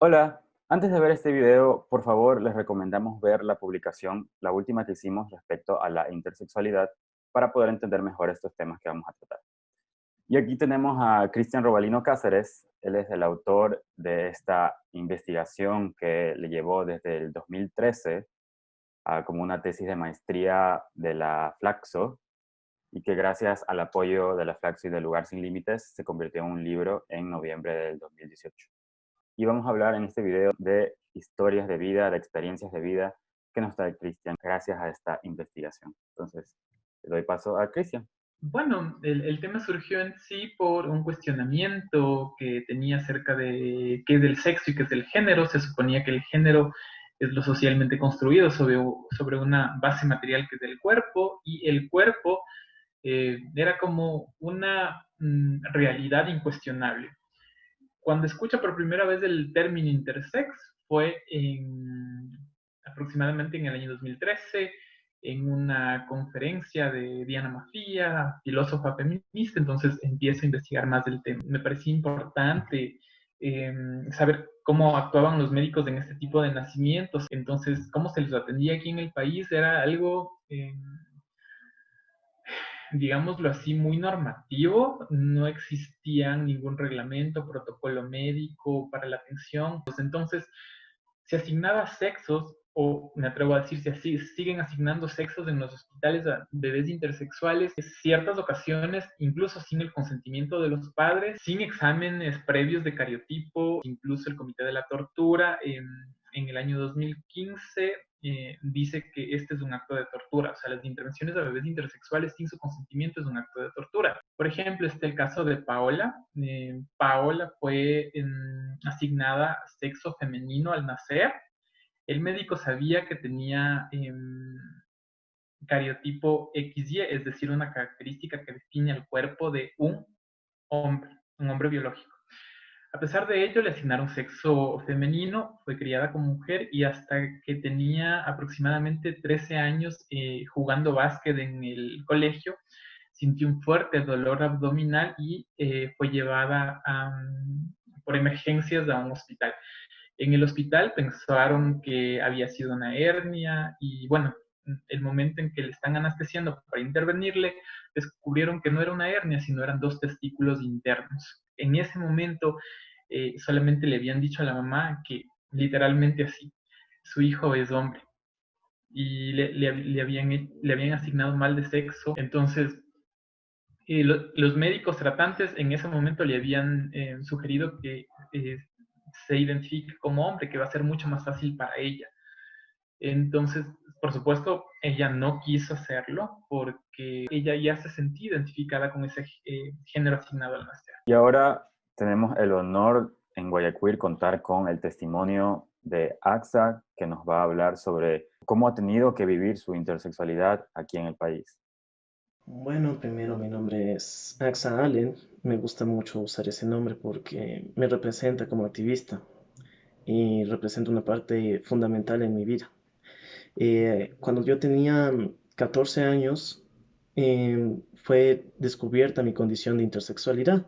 Hola, antes de ver este video, por favor, les recomendamos ver la publicación, la última que hicimos respecto a la intersexualidad, para poder entender mejor estos temas que vamos a tratar. Y aquí tenemos a Cristian Robalino Cáceres. Él es el autor de esta investigación que le llevó desde el 2013 como una tesis de maestría de la Flaxo, y que gracias al apoyo de la Flaxo y del Lugar Sin Límites se convirtió en un libro en noviembre del 2018. Y vamos a hablar en este video de historias de vida, de experiencias de vida que nos trae Cristian gracias a esta investigación. Entonces, le doy paso a Cristian. Bueno, el tema surgió en sí por un cuestionamiento que tenía acerca de qué es el sexo y qué es el género. Se suponía que el género es lo socialmente construido sobre una base material que es el cuerpo, y el cuerpo era como una realidad incuestionable. Cuando escucho por primera vez el término intersex fue aproximadamente en el año 2013, en una conferencia de Diana Mafia, filósofa feminista. Entonces empiezo a investigar más del tema. Me parecía importante eh, saber cómo actuaban los médicos en este tipo de nacimientos. Entonces, cómo se les atendía aquí en el país era algo digámoslo así, muy normativo. No existía ningún reglamento, protocolo médico para la atención. Pues entonces, se asignaba sexos, o me atrevo a decir, si así siguen asignando sexos en los hospitales a bebés intersexuales, en ciertas ocasiones, incluso sin el consentimiento de los padres, sin exámenes previos de cariotipo. Incluso el Comité de la Tortura en el año 2015 dice que este es un acto de tortura. O sea, las intervenciones a bebés intersexuales sin su consentimiento es un acto de tortura. Por ejemplo, está el caso de Paola. Paola fue asignada sexo femenino al nacer. El médico sabía que tenía cariotipo XY, es decir, una característica que define el cuerpo de un hombre biológico. A pesar de ello, le asignaron sexo femenino. Fue criada como mujer, y hasta que tenía aproximadamente 13 años jugando básquet en el colegio, sintió un fuerte dolor abdominal y fue llevada por emergencias a un hospital. En el hospital pensaron que había sido una hernia, y bueno, el momento en que le están anestesiando para intervenirle, descubrieron que no era una hernia, sino eran dos testículos internos. En ese momento solamente le habían dicho a la mamá que literalmente así, su hijo es hombre, y le habían asignado mal de sexo. Entonces, los médicos tratantes en ese momento le habían sugerido que se identifique como hombre, que va a ser mucho más fácil para ella. Entonces, por supuesto, ella no quiso hacerlo porque ella ya se sentía identificada con ese género asignado al nacer. Y ahora tenemos el honor en Guayaquil contar con el testimonio de Axa, que nos va a hablar sobre cómo ha tenido que vivir su intersexualidad aquí en el país. Bueno, primero mi nombre es Axa Allen. Me gusta mucho usar ese nombre porque me representa como activista y representa una parte fundamental en mi vida. Cuando yo tenía 14 años, fue descubierta mi condición de intersexualidad.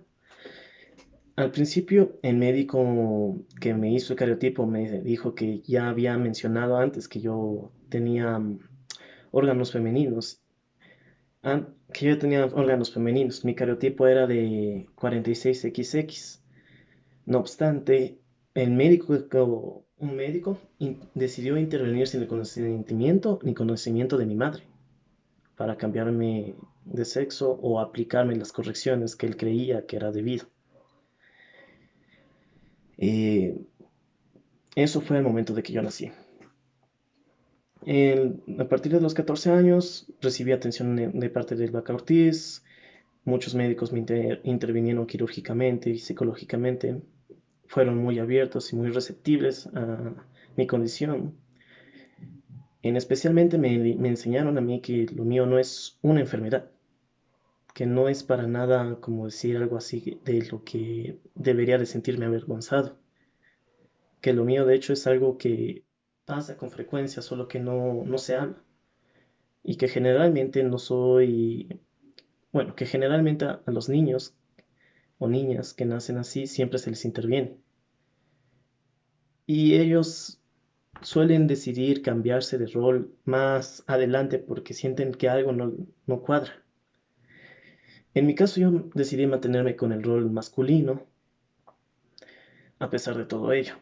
Al principio, el médico que me hizo el cariotipo me dijo que ya había mencionado antes que yo tenía órganos femeninos. Que yo tenía órganos femeninos. Mi cariotipo era de 46XX. No obstante, un médico decidió intervenir sin el consentimiento ni conocimiento de mi madre para cambiarme de sexo o aplicarme las correcciones que él creía que era debido. Eh, Eso fue el momento de que yo nací. A partir de los 14 años recibí atención de parte del Vaca Ortiz. Muchos médicos me intervinieron quirúrgicamente y psicológicamente. Fueron muy abiertos y muy receptibles a mi condición. Especialmente me enseñaron a mí que lo mío no es una enfermedad, que no es para nada como decir algo así de lo que debería de sentirme avergonzado, que lo mío de hecho es algo que pasa con frecuencia, solo que no se habla, y que generalmente no soy, bueno, que generalmente a los niños o niñas que nacen así siempre se les interviene. Y ellos suelen decidir cambiarse de rol más adelante porque sienten que algo no cuadra. En mi caso yo decidí mantenerme con el rol masculino a pesar de todo ello.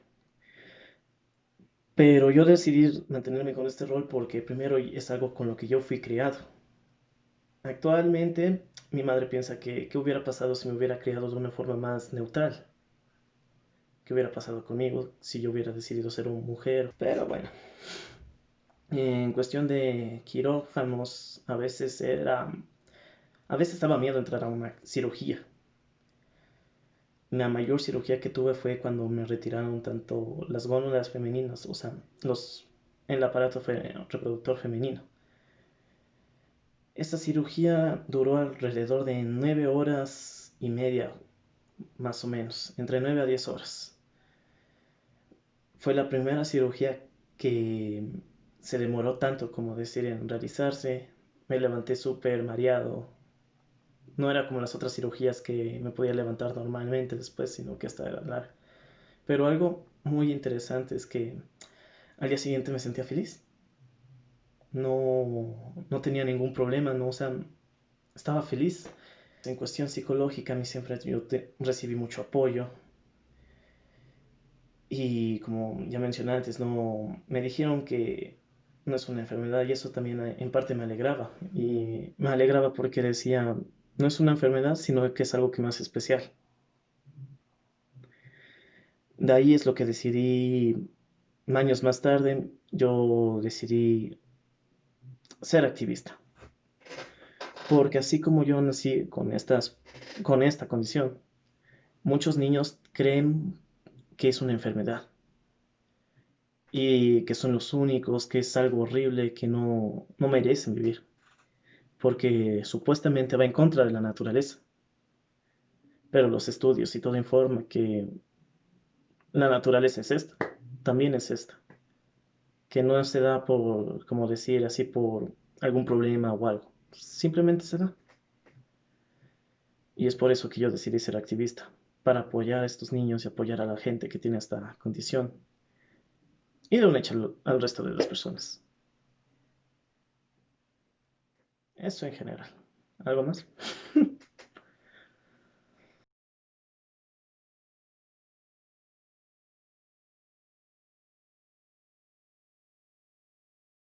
Pero yo decidí mantenerme con este rol porque primero es algo con lo que yo fui criado. Actualmente mi madre piensa que qué hubiera pasado si me hubiera criado de una forma más neutral. ¿Qué hubiera pasado conmigo si yo hubiera decidido ser una mujer? Pero bueno, en cuestión de quirófanos, a veces daba miedo entrar a una cirugía. La mayor cirugía que tuve fue cuando me retiraron tanto las gónadas femeninas, o sea, el aparato reproductor femenino. Esta cirugía duró alrededor de 9 horas y media, más o menos, entre 9 a 10 horas. Fue la primera cirugía que se demoró tanto como decir en realizarse. Me levanté súper mareado. No era como las otras cirugías que me podía levantar normalmente después, sino que hasta era larga. Pero algo muy interesante es que al día siguiente me sentía feliz. No tenía ningún problema, no, o sea, estaba feliz. En cuestión psicológica, a mí siempre recibí mucho apoyo. Y como ya mencioné antes, no, me dijeron que no es una enfermedad y eso también en parte me alegraba. Y me alegraba porque decía, no es una enfermedad, sino que es algo que me hace especial. De ahí es lo que decidí, años más tarde, yo decidí ser activista. Porque así como yo nací con esta condición, muchos niños creen que es una enfermedad y que son los únicos, que es algo horrible, que no merecen vivir, porque supuestamente va en contra de la naturaleza. Pero los estudios y todo informan que la naturaleza es esta, también es esta, que no se da por, como decir así, por algún problema o algo, simplemente se da. Y es por eso que yo decidí ser activista, para apoyar a estos niños y apoyar a la gente que tiene esta condición y de un hecho al resto de las personas. Eso en general. ¿Algo más?